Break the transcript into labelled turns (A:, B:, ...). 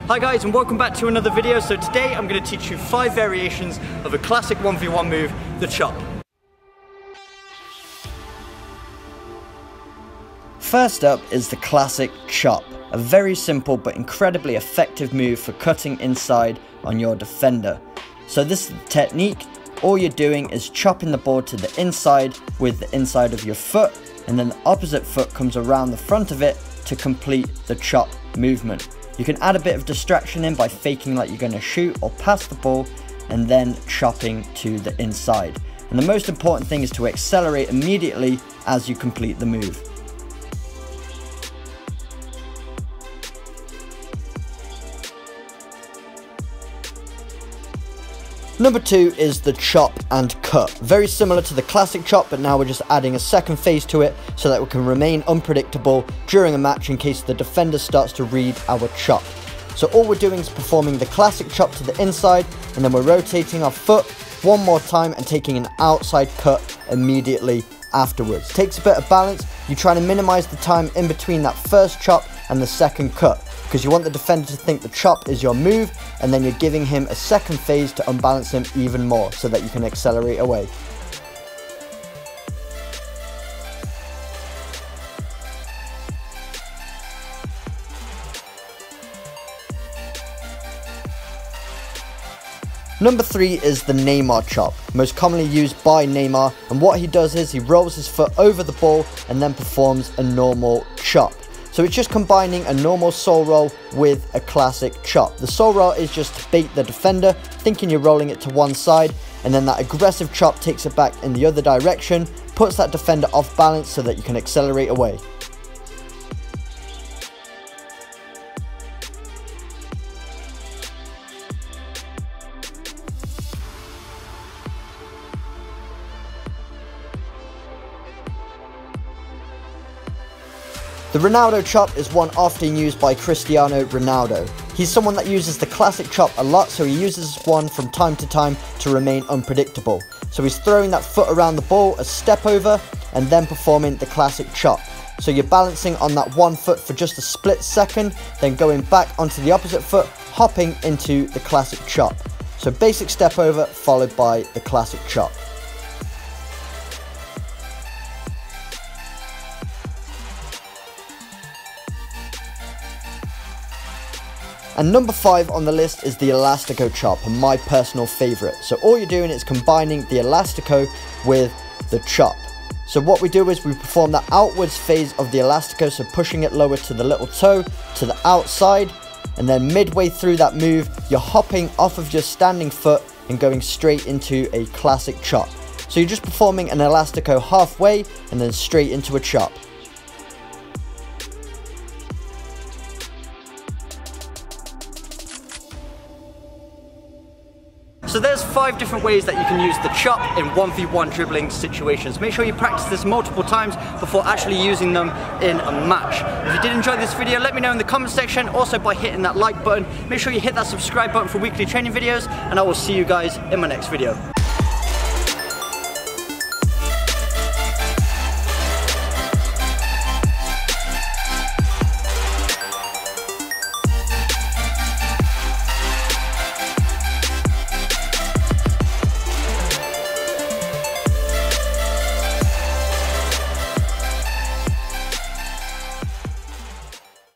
A: Hi guys, and welcome back to another video. So today I'm going to teach you 5 variations of a classic 1v1 move, the chop. First up is the classic chop, a very simple but incredibly effective move for cutting inside on your defender. So this is the technique. All you're doing is chopping the ball to the inside with the inside of your foot, and then the opposite foot comes around the front of it to complete the chop movement. You can add a bit of distraction in by faking like you're going to shoot or pass the ball and then chopping to the inside. And the most important thing is to accelerate immediately as you complete the move. Number 2 is the chop and cut. Very similar to the classic chop, but now we're just adding a second phase to it so that we can remain unpredictable during a match in case the defender starts to read our chop. So all we're doing is performing the classic chop to the inside, and then we're rotating our foot one more time and taking an outside cut immediately afterwards. Takes a bit of balance. You try to minimize the time in between that first chop and the second cut, because you want the defender to think the chop is your move, and then you're giving him a second phase to unbalance him even more so that you can accelerate away. Number 3 is the Neymar Chop, most commonly used by Neymar, and what he does is he rolls his foot over the ball and then performs a normal chop. So it's just combining a normal soul roll with a classic chop. The soul roll is just to bait the defender, thinking you're rolling it to one side, and then that aggressive chop takes it back in the other direction, puts that defender off balance so that you can accelerate away. The Ronaldo Chop is one often used by Cristiano Ronaldo. He's someone that uses the classic chop a lot, so he uses this one from time to time to remain unpredictable. So he's throwing that foot around the ball, a step over, and then performing the classic chop. So you're balancing on that one foot for just a split second, then going back onto the opposite foot, hopping into the classic chop. So basic step over followed by the classic chop. And number 5 on the list is the Elastico Chop, and my personal favourite. So all you're doing is combining the Elastico with the chop. So what we do is we perform the outwards phase of the Elastico, so pushing it lower to the little toe, to the outside, and then midway through that move, you're hopping off of your standing foot and going straight into a classic chop. So you're just performing an Elastico halfway and then straight into a chop. So there's 5 different ways that you can use the chop in 1v1 dribbling situations. Make sure you practice this multiple times before actually using them in a match. If you did enjoy this video, let me know in the comment section, also by hitting that like button. Make sure you hit that subscribe button for weekly training videos, and I will see you guys in my next video.